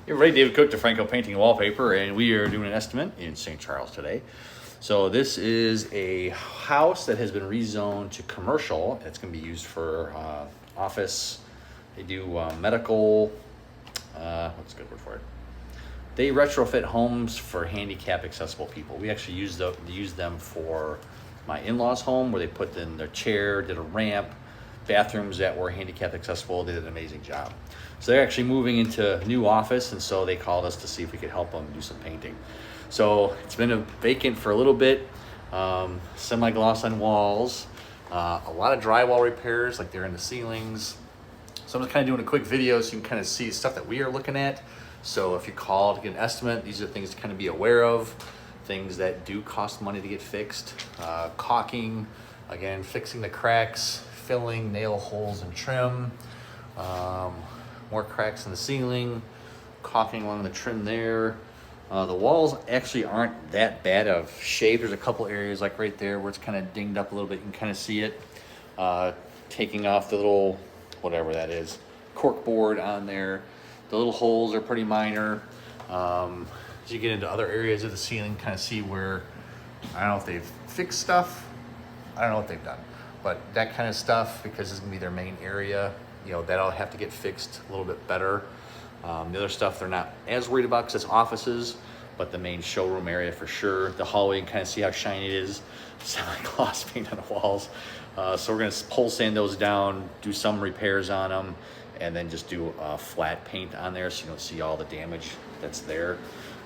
Hey everybody, David Cook, DeFranco Painting and Wallpaper, and we are doing an estimate in St. Charles today. So this is a house that has been rezoned to commercial. It's going to be used for office. They do medical, what's a good word for it? They retrofit homes for handicap accessible people. We actually use them for my in-laws home, where they put in their chair, did a ramp, bathrooms that were handicap accessible. They did an amazing job. So they're actually moving into a new office, and so they called us to see if we could help them do some painting. So it's been vacant for a little bit, semi-gloss on walls, a lot of drywall repairs, like they're in the ceilings. So I'm just kind of doing a quick video so you can kind of see stuff that we are looking at. So if you call to get an estimate, these are things to kind of be aware of, things that do cost money to get fixed. Caulking, again, fixing the cracks, filling nail holes and trim, more cracks in the ceiling, caulking along the trim there. The walls actually aren't that bad of shape. There's a couple areas like right there where it's kind of dinged up a little bit. You can kind of see it. Taking off the little, whatever that is, cork board on there. The little holes are pretty minor. As you get into other areas of the ceiling, kind of see where, I don't know if they've fixed stuff. I don't know what they've done, but that kind of stuff, because it's gonna be their main area, you know, that'll have to get fixed a little bit better. The other stuff they're not as worried about because it's offices, but the main showroom area for sure. The hallway, you can kind of see how shiny it is. Semi-gloss paint on the walls. So we're gonna pole sand those down, do some repairs on them, and then just do flat paint on there so you don't see all the damage that's there.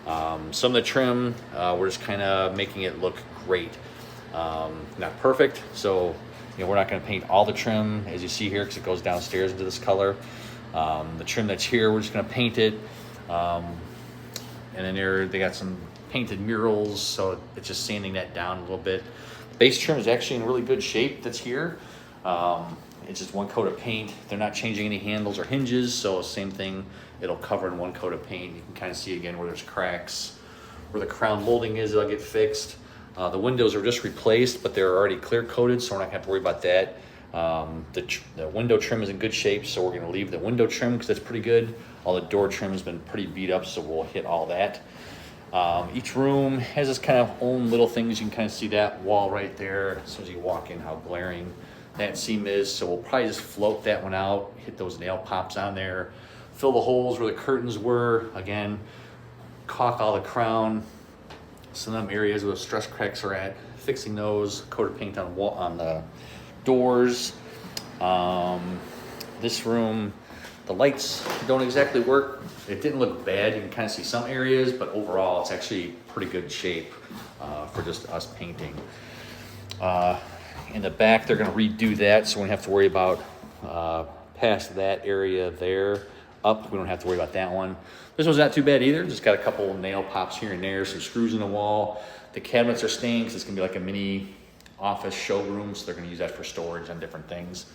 Some of the trim, we're just kind of making it look great. Not perfect, so we're not going to paint all the trim as you see here because it goes downstairs into this color. The trim that's here, we're just going to paint it. And then they got some painted murals, so it's just sanding that down a little bit. The base trim is actually in really good shape that's here. It's just one coat of paint. They're not changing any handles or hinges, so same thing, it'll cover in one coat of paint. You can kind of see again where there's cracks, where the crown molding is, it'll get fixed. The windows are just replaced, but they're already clear coated, so we're not gonna have to worry about that. The window trim is in good shape, so we're gonna leave the window trim because that's pretty good. All the door trim has been pretty beat up, so we'll hit all that. Each room has this kind of own little things. You can kind of see that wall right there as soon as you walk in, how glaring that seam is. So we'll probably just float that one out, hit those nail pops on there, fill the holes where the curtains were. Again, caulk all the crown. Some of them areas where the stress cracks are at, fixing those, coat of paint on the doors. This room, the lights don't exactly work. It didn't look bad. You can kind of see some areas, but overall it's actually pretty good shape for just us painting. In the back, they're gonna redo that, so we don't have to worry about past that area there. Up, we don't have to worry about that one. This one's not too bad either. Just got a couple nail pops here and there, some screws in the wall. The cabinets are staying because it's gonna be like a mini office showroom, so they're gonna use that for storage on different things.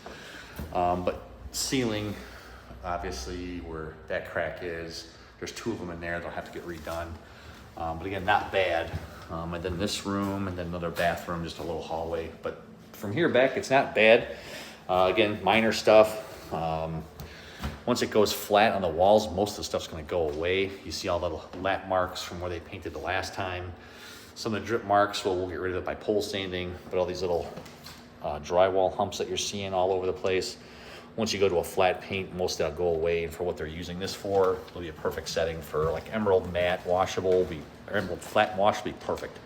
But ceiling, obviously where that crack is, there's two of them in there. They'll have to get redone. But again, not bad. And then this room, and then another bathroom, just a little hallway. But from here back, it's not bad. Again, minor stuff. Once it goes flat on the walls, most of the stuff's gonna go away. You see all the lap marks from where they painted the last time. Some of the drip marks, we'll get rid of it by pole sanding, but all these little drywall humps that you're seeing all over the place, once you go to a flat paint, most of that'll go away. And for what they're using this for, it'll be a perfect setting for like emerald matte washable, or emerald flat wash will be perfect.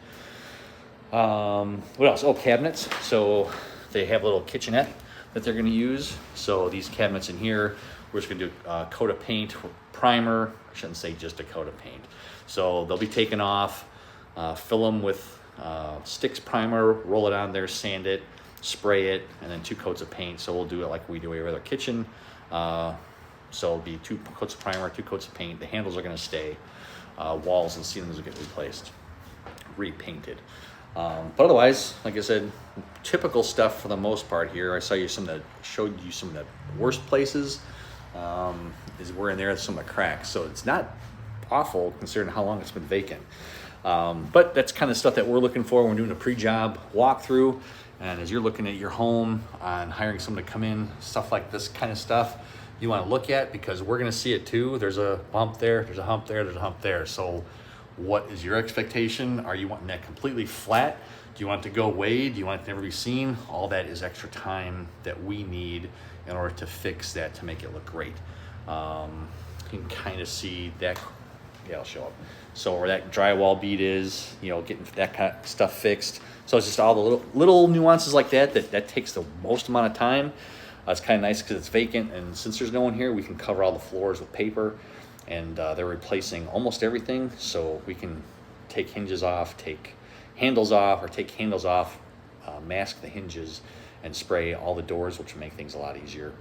What else? Oh, cabinets. So they have a little kitchenette that they're gonna use. So these cabinets in here, we're just gonna do a coat of paint, primer. I shouldn't say just a coat of paint. So they'll be taken off, fill them with Sticks primer, roll it on there, sand it, spray it, and then 2 coats of paint. So we'll do it like we do every other kitchen. So it'll be 2 coats of primer, 2 coats of paint. The handles are gonna stay. Walls and ceilings will get replaced, repainted. But otherwise, like I said, typical stuff for the most part here. I showed you some of the worst places. Is where in there some of the cracks. So it's not awful considering how long it's been vacant. But that's kind of stuff that we're looking for when we're doing a pre-job walkthrough. And as you're looking at your home and hiring someone to come in, stuff like this kind of stuff, you want to look at, because we're going to see it too. There's a bump there, there's a hump there, there's a hump there. So what is your expectation? Are you wanting that completely flat? Do you want it to go away? Do you want it to never be seen? All that is extra time that we need in order to fix that, to make it look great. You can kind of see that. Yeah, I'll show up. So where that drywall bead is, you know, getting that kind of stuff fixed. So it's just all the little nuances like that takes the most amount of time. It's kind of nice because it's vacant, and since there's no one here, we can cover all the floors with paper, and they're replacing almost everything. So we can take hinges off, take handles off, or take handles off, mask the hinges, and spray all the doors, which will make things a lot easier.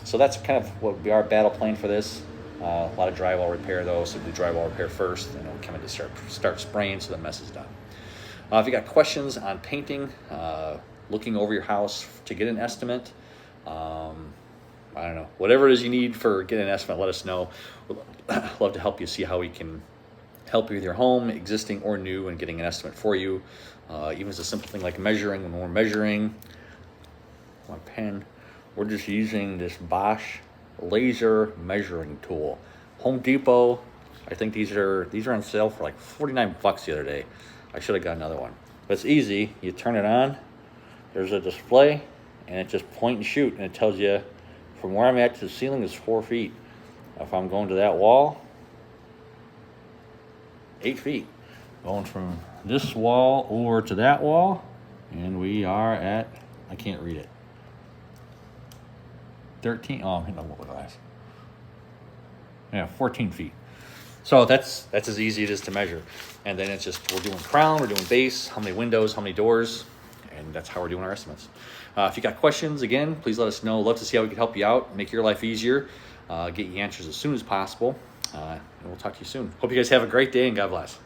So that's kind of what would be our battle plan for this. A lot of drywall repair though, so do drywall repair first, and we'll come in to start spraying so the mess is done. If you got questions on painting, looking over your house to get an estimate, I don't know, whatever it is you need for getting an estimate, let us know. We'd love to help you see how we can help you with your home, existing or new, and getting an estimate for you. Even as a simple thing like measuring. When we're measuring, my pen, we're just using this Bosch laser measuring tool. Home Depot, I think these are on sale for like 49 bucks the other day. I should have got another one. But it's easy. You turn it on, there's a display, and it just point and shoot, and it tells you from where I'm at to the ceiling is 4 feet. If I'm going to that wall, 8 feet. Going from this wall over to that wall, and we are at, I can't read it, 13, oh, I'm hitting a little glass. Yeah, 14 feet. So that's as easy as it is to measure. And then it's just, we're doing crown, we're doing base, how many windows, how many doors, and that's how we're doing our estimates. If you got questions, again, please let us know. Love to see how we can help you out, make your life easier, get you answers as soon as possible. And we'll talk to you soon. Hope you guys have a great day, and God bless.